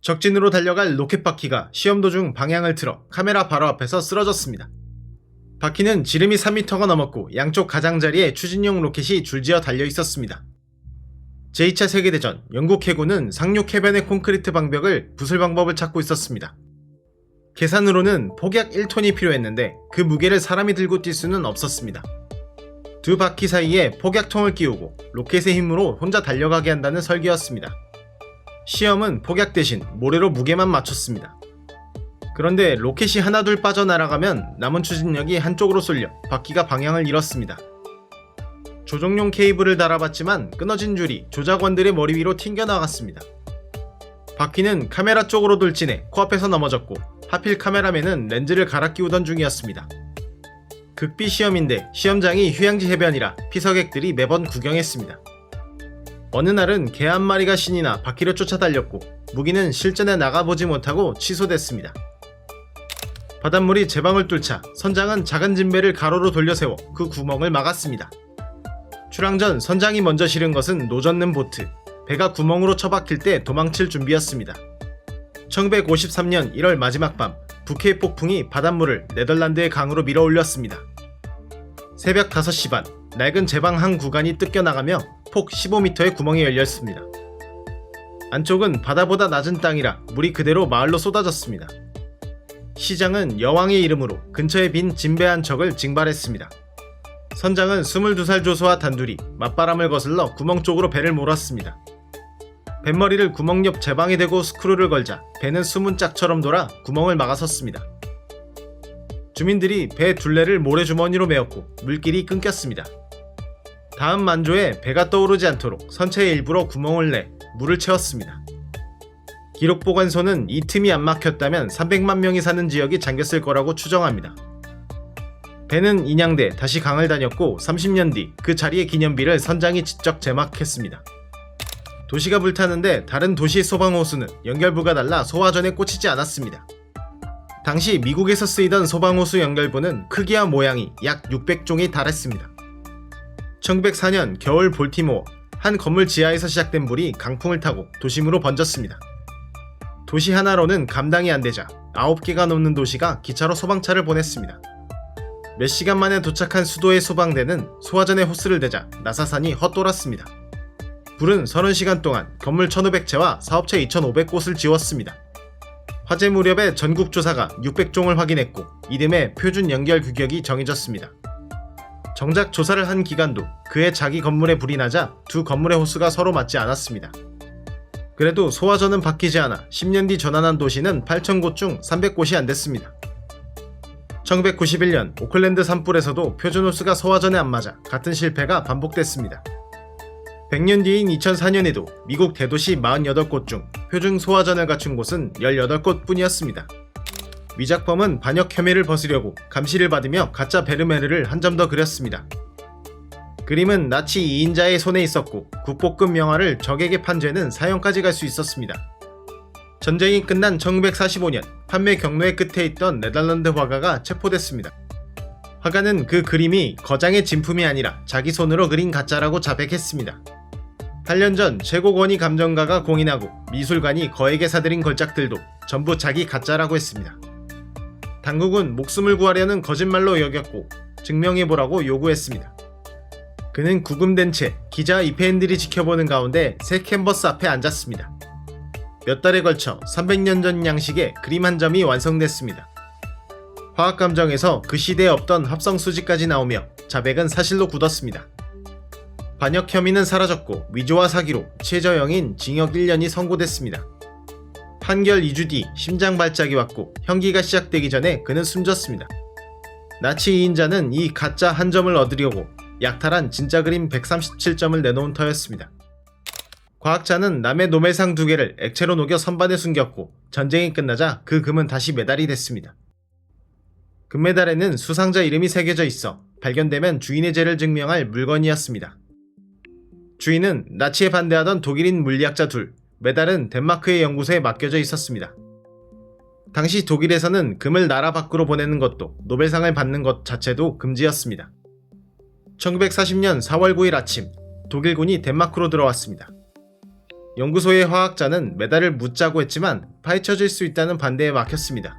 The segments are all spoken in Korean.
적진으로 달려갈 로켓 바퀴가 시험 도중 방향을 틀어 카메라 바로 앞에서 쓰러졌습니다. 바퀴는 지름이 3m가 넘었고 양쪽 가장자리에 추진용 로켓이 줄지어 달려 있었습니다. 제2차 세계대전 영국 해군은 상륙 해변의 콘크리트 방벽을 부술 방법을 찾고 있었습니다. 계산으로는 폭약 1톤이 필요했는데 그 무게를 사람이 들고 뛸 수는 없었습니다. 두 바퀴 사이에 폭약통을 끼우고 로켓의 힘으로 혼자 달려가게 한다는 설계였습니다. 시험은 폭약 대신 모래로 무게만 맞췄습니다. 그런데 로켓이 하나둘 빠져나가면 남은 추진력이 한쪽으로 쏠려 바퀴가 방향을 잃었습니다. 조종용 케이블을 달아봤지만 끊어진 줄이 조작원들의 머리 위로 튕겨나갔습니다. 바퀴는 카메라 쪽으로 돌진해 코앞에서 넘어졌고 하필 카메라맨은 렌즈를 갈아 끼우던 중이었습니다. 극비 시험인데 시험장이 휴양지 해변이라 피서객들이 매번 구경했습니다. 어느 날은 개 한 마리가 신이 나 바퀴를 쫓아 달렸고 무기는 실전에 나가보지 못하고 취소됐습니다. 바닷물이 제방을 뚫자 선장은 작은 진배를 가로로 돌려 세워 그 구멍을 막았습니다. 출항 전 선장이 먼저 실은 것은 노젓는 보트, 배가 구멍으로 처박힐 때 도망칠 준비였습니다. 1953년 1월 마지막 밤 북해의 폭풍이 바닷물을 네덜란드의 강으로 밀어 올렸습니다. 새벽 5시 반 낡은 제방 한 구간이 뜯겨나가며 폭 15m의 구멍이 열렸습니다. 안쪽은 바다보다 낮은 땅이라 물이 그대로 마을로 쏟아졌습니다. 시장은 여왕의 이름으로 근처에 빈 진배 한 척을 징발했습니다. 선장은 22살 조수와 단둘이 맞바람을 거슬러 구멍 쪽으로 배를 몰았습니다. 뱃머리를 구멍 옆 제방에 대고 스크루를 걸자 배는 수문짝처럼 돌아 구멍을 막아섰습니다. 주민들이 배 둘레를 모래주머니로 메었고 물길이 끊겼습니다. 다음 만조에 배가 떠오르지 않도록 선체의 일부러 구멍을 내 물을 채웠습니다. 기록보관소는 이 틈이 안 막혔다면 300만 명이 사는 지역이 잠겼을 거라고 추정합니다. 배는 인양돼 다시 강을 다녔고 30년 뒤 그 자리의 기념비를 선장이 직접 제막했습니다. 도시가 불타는데 다른 도시의 소방호수는 연결부가 달라 소화전에 꽂히지 않았습니다. 당시 미국에서 쓰이던 소방호수 연결부는 크기와 모양이 약 600종에 달했습니다. 1904년 겨울 볼티모어 한 건물 지하에서 시작된 불이 강풍을 타고 도심으로 번졌습니다. 도시 하나로는 감당이 안 되자 9개가 넘는 도시가 기차로 소방차를 보냈습니다. 몇 시간 만에 도착한 수도의 소방대는 소화전에 호스를 대자 나사산이 헛돌았습니다. 불은 30시간 동안 건물 1500채와 사업체 2500곳을 지웠습니다. 화재 무렵에 전국조사가 600종을 확인했고 이듬해 표준 연결 규격이 정해졌습니다. 정작 조사를 한 기관도 그해 자기 건물에 불이 나자 두 건물의 호수가 서로 맞지 않았습니다. 그래도 소화전은 바뀌지 않아 10년 뒤 전환한 도시는 8,000곳 중 300곳이 안 됐습니다. 1991년 오클랜드 산불에서도 표준호수가 소화전에 안 맞아 같은 실패가 반복됐습니다. 100년 뒤인 2004년에도 미국 대도시 48곳 중 표준 소화전을 갖춘 곳은 18곳 뿐이었습니다. 위작범은 반역 혐의를 벗으려고 감시를 받으며 가짜 베르메르를 한 점 더 그렸습니다. 그림은 나치 2인자의 손에 있었고 국보급 명화를 적에게 판 죄는 사형까지 갈 수 있었습니다. 전쟁이 끝난 1945년 판매 경로의 끝에 있던 네덜란드 화가가 체포됐습니다. 화가는 그 그림이 거장의 진품이 아니라 자기 손으로 그린 가짜라고 자백했습니다. 8년 전 최고 권위 감정가가 공인하고 미술관이 거액에 사들인 걸작들도 전부 자기 가짜라고 했습니다. 당국은 목숨을 구하려는 거짓말로 여겼고 증명해보라고 요구했습니다. 그는 구금된 채 기자 입회인들이 지켜보는 가운데 새 캔버스 앞에 앉았습니다. 몇 달에 걸쳐 300년 전 양식의 그림 한 점이 완성됐습니다. 화학감정에서 그 시대에 없던 합성수지까지 나오며 자백은 사실로 굳었습니다. 반역 혐의는 사라졌고 위조와 사기로 최저형인 징역 1년이 선고됐습니다. 판결 2주 뒤 심장 발작이 왔고 형기가 시작되기 전에 그는 숨졌습니다. 나치 2인자는 이 가짜 한 점을 얻으려고 약탈한 진짜 그림 137점을 내놓은 터였습니다. 과학자는 남의 노벨상 2개를 액체로 녹여 선반에 숨겼고 전쟁이 끝나자 그 금은 다시 메달이 됐습니다. 금메달에는 수상자 이름이 새겨져 있어 발견되면 주인의 죄를 증명할 물건이었습니다. 주인은 나치에 반대하던 독일인 물리학자 둘, 메달은 덴마크의 연구소에 맡겨져 있었습니다. 당시 독일에서는 금을 나라 밖으로 보내는 것도 노벨상을 받는 것 자체도 금지였습니다. 1940년 4월 9일 아침 독일군이 덴마크로 들어왔습니다. 연구소의 화학자는 메달을 묻자고 했지만 파헤쳐질 수 있다는 반대에 막혔습니다.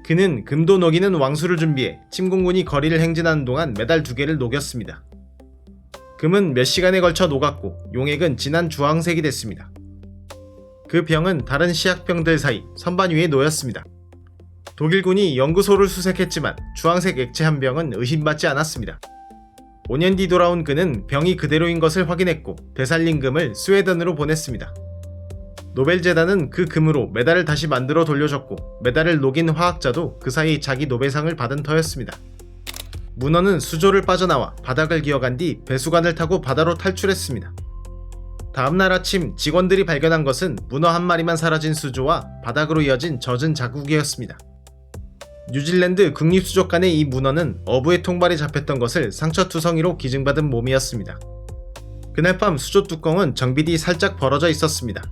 그는 금도 녹이는 왕수를 준비해 침공군이 거리를 행진하는 동안 메달 2개를 녹였습니다. 금은 몇 시간에 걸쳐 녹았고 용액은 진한 주황색이 됐습니다. 그 병은 다른 시약병들 사이 선반 위에 놓였습니다. 독일군이 연구소를 수색했지만 주황색 액체 한 병은 의심받지 않았습니다. 5년 뒤 돌아온 그는 병이 그대로인 것을 확인했고 되살린 금을 스웨덴으로 보냈습니다. 노벨재단은 그 금으로 메달을 다시 만들어 돌려줬고 메달을 녹인 화학자도 그 사이 자기 노벨상을 받은 터였습니다. 문어는 수조를 빠져나와 바닥을 기어간 뒤 배수관을 타고 바다로 탈출했습니다. 다음날 아침 직원들이 발견한 것은 문어 한 마리만 사라진 수조와 바닥으로 이어진 젖은 자국이었습니다. 뉴질랜드 국립수족관의 이 문어는 어부의 통발이 잡혔던 것을 상처투성이로 기증받은 몸이었습니다. 그날 밤 수조 뚜껑은 정비 뒤 살짝 벌어져 있었습니다.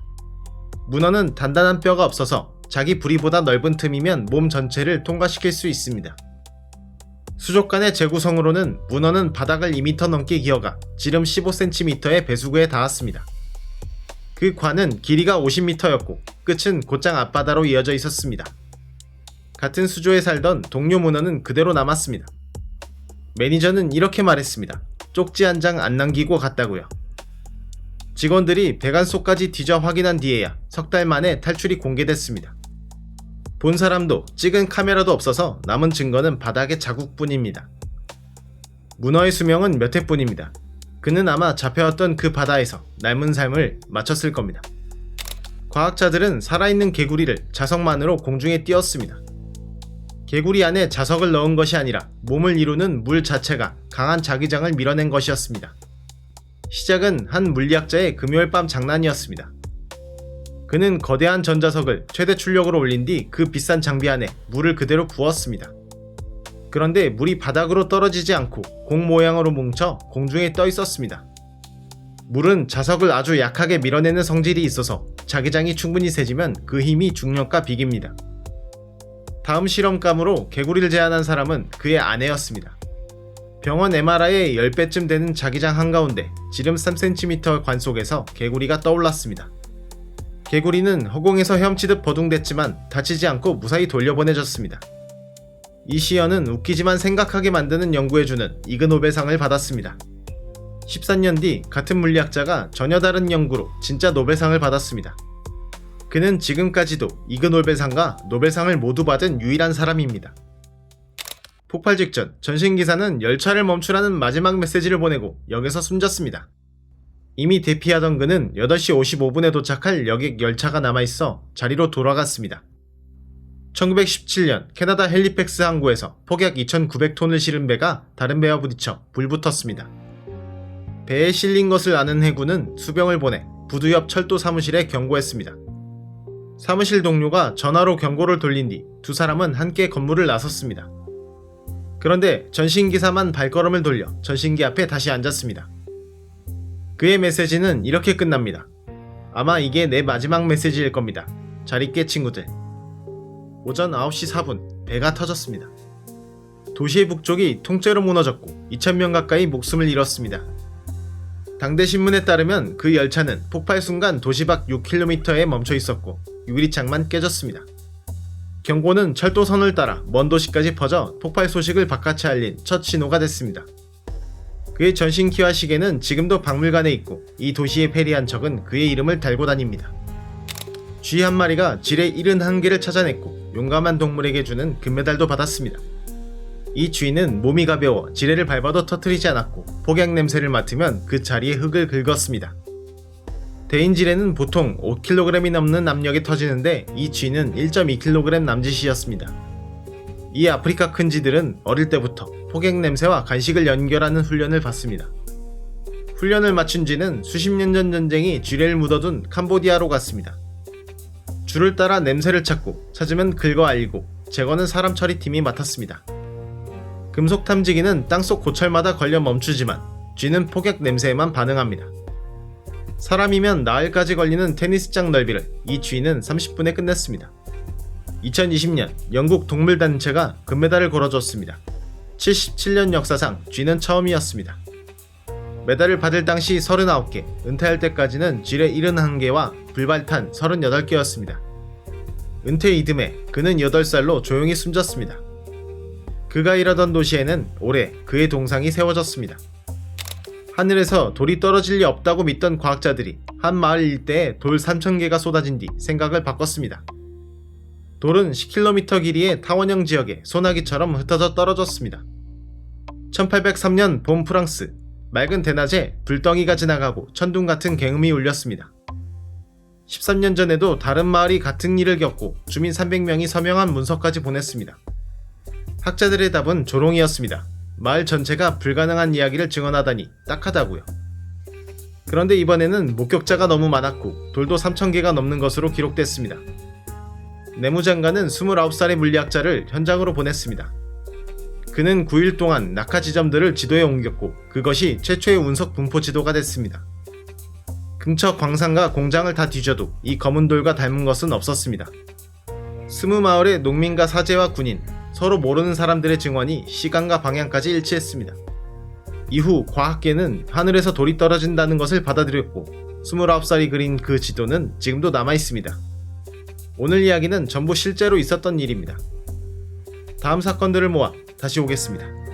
문어는 단단한 뼈가 없어서 자기 부리보다 넓은 틈이면 몸 전체를 통과시킬 수 있습니다. 수족관의 재구성으로는 문어는 바닥을 2m 넘게 기어가 지름 15cm의 배수구에 닿았습니다. 그 관은 길이가 50m였고 끝은 곧장 앞바다로 이어져 있었습니다. 같은 수조에 살던 동료 문어는 그대로 남았습니다. 매니저는 이렇게 말했습니다. 쪽지 한 장 안 남기고 갔다고요. 직원들이 배관 속까지 뒤져 확인한 뒤에야 석 달 만에 탈출이 공개됐습니다. 본 사람도 찍은 카메라도 없어서 남은 증거는 바닥의 자국뿐입니다. 문어의 수명은 몇 해뿐입니다. 그는 아마 잡혀왔던 그 바다에서 남은 삶을 마쳤을 겁니다. 과학자들은 살아있는 개구리를 자석만으로 공중에 띄웠습니다. 개구리 안에 자석을 넣은 것이 아니라 몸을 이루는 물 자체가 강한 자기장을 밀어낸 것이었습니다. 시작은 한 물리학자의 금요일 밤 장난이었습니다. 그는 거대한 전자석을 최대 출력으로 올린 뒤 그 비싼 장비 안에 물을 그대로 부었습니다. 그런데 물이 바닥으로 떨어지지 않고 공 모양으로 뭉쳐 공중에 떠 있었습니다. 물은 자석을 아주 약하게 밀어내는 성질이 있어서 자기장이 충분히 세지면 그 힘이 중력과 비깁니다. 다음 실험감으로 개구리를 제안한 사람은 그의 아내였습니다. 병원 MRI의 10배쯤 되는 자기장 한가운데 지름 3cm 관 속에서 개구리가 떠올랐습니다. 개구리는 허공에서 헤엄치듯 버둥댔지만 다치지 않고 무사히 돌려보내졌습니다. 이 시연은 웃기지만 생각하게 만드는 연구해주는 이그노벨상을 받았습니다. 14년 뒤 같은 물리학자가 전혀 다른 연구로 진짜 노벨상을 받았습니다. 그는 지금까지도 이그노벨상과 노벨상을 모두 받은 유일한 사람입니다. 폭발 직전 전신기사는 열차를 멈추라는 마지막 메시지를 보내고 역에서 숨졌습니다. 이미 대피하던 그는 8시 55분에 도착할 여객 열차가 남아있어 자리로 돌아갔습니다. 1917년 캐나다 헬리팩스 항구에서 폭약 2,900톤을 실은 배가 다른 배와 부딪혀 불붙었습니다. 배에 실린 것을 아는 해군은 수병을 보내 부두 옆 철도 사무실에 경고했습니다. 사무실 동료가 전화로 경고를 돌린 뒤 두 사람은 함께 건물을 나섰습니다. 그런데 전신기사만 발걸음을 돌려 전신기 앞에 다시 앉았습니다. 그의 메시지는 이렇게 끝납니다. 아마 이게 내 마지막 메시지일 겁니다. 잘 있게 친구들. 오전 9시 4분 배가 터졌습니다. 도시의 북쪽이 통째로 무너졌고 2,000명 가까이 목숨을 잃었습니다. 당대 신문에 따르면 그 열차는 폭발 순간 도시 밖 6km에 멈춰 있었고 유리창만 깨졌습니다. 경고는 철도선을 따라 먼 도시까지 퍼져 폭발 소식을 바깥에 알린 첫 신호가 됐습니다. 그의 전신키와 시계는 지금도 박물관에 있고 이 도시에 패리한 척은 그의 이름을 달고 다닙니다. 쥐 한 마리가 질의 71개를 찾아냈고 용감한 동물에게 주는 금메달도 받았습니다. 이 쥐는 몸이 가벼워 지뢰를 밟아도 터뜨리지 않았고 폭약 냄새를 맡으면 그 자리에 흙을 긁었습니다. 대인 지뢰는 보통 5kg이 넘는 압력이 터지는데 이 쥐는 1.2kg 남짓이었습니다. 이 아프리카 큰 쥐들은 어릴 때부터 폭약 냄새와 간식을 연결하는 훈련을 받습니다. 훈련을 마친 쥐는 수십 년 전 전쟁이 쥐레를 묻어둔 캄보디아로 갔습니다. 줄을 따라 냄새를 찾고 찾으면 긁어 알리고 제거는 사람 처리팀이 맡았습니다. 금속 탐지기는 땅속 고철마다 걸려 멈추지만 쥐는 폭약 냄새에만 반응합니다. 사람이면 나흘까지 걸리는 테니스장 넓이를 이 쥐는 30분에 끝냈습니다. 2020년 영국 동물단체가 금메달을 걸어줬습니다. 77년 역사상 쥐는 처음이었습니다. 메달을 받을 당시 39개, 은퇴할 때까지는 지뢰 71개와 불발탄 38개였습니다. 은퇴 이듬해 그는 8살로 조용히 숨졌습니다. 그가 일하던 도시에는 올해 그의 동상이 세워졌습니다. 하늘에서 돌이 떨어질 리 없다고 믿던 과학자들이 한 마을 일대에 돌 3,000개가 쏟아진 뒤 생각을 바꿨습니다. 돌은 10km 길이의 타원형 지역에 소나기처럼 흩어져 떨어졌습니다. 1803년 봄 프랑스, 맑은 대낮에 불덩이가 지나가고 천둥 같은 굉음이 울렸습니다. 13년 전에도 다른 마을이 같은 일을 겪고 주민 300명이 서명한 문서까지 보냈습니다. 학자들의 답은 조롱이었습니다. 마을 전체가 불가능한 이야기를 증언하다니 딱하다고요. 그런데 이번에는 목격자가 너무 많았고 돌도 3,000개가 넘는 것으로 기록됐습니다. 내무장관은 29살의 물리학자를 현장으로 보냈습니다. 그는 9일 동안 낙하 지점들을 지도에 옮겼고 그것이 최초의 운석 분포 지도가 됐습니다. 근처 광산과 공장을 다 뒤져도 이 검은 돌과 닮은 것은 없었습니다. 20마을의 농민과 사제와 군인, 서로 모르는 사람들의 증언이 시간과 방향까지 일치했습니다. 이후 과학계는 하늘에서 돌이 떨어진다는 것을 받아들였고 29살이 그린 그 지도는 지금도 남아있습니다. 오늘 이야기는 전부 실제로 있었던 일입니다. 다음 사건들을 모아 다시 오겠습니다.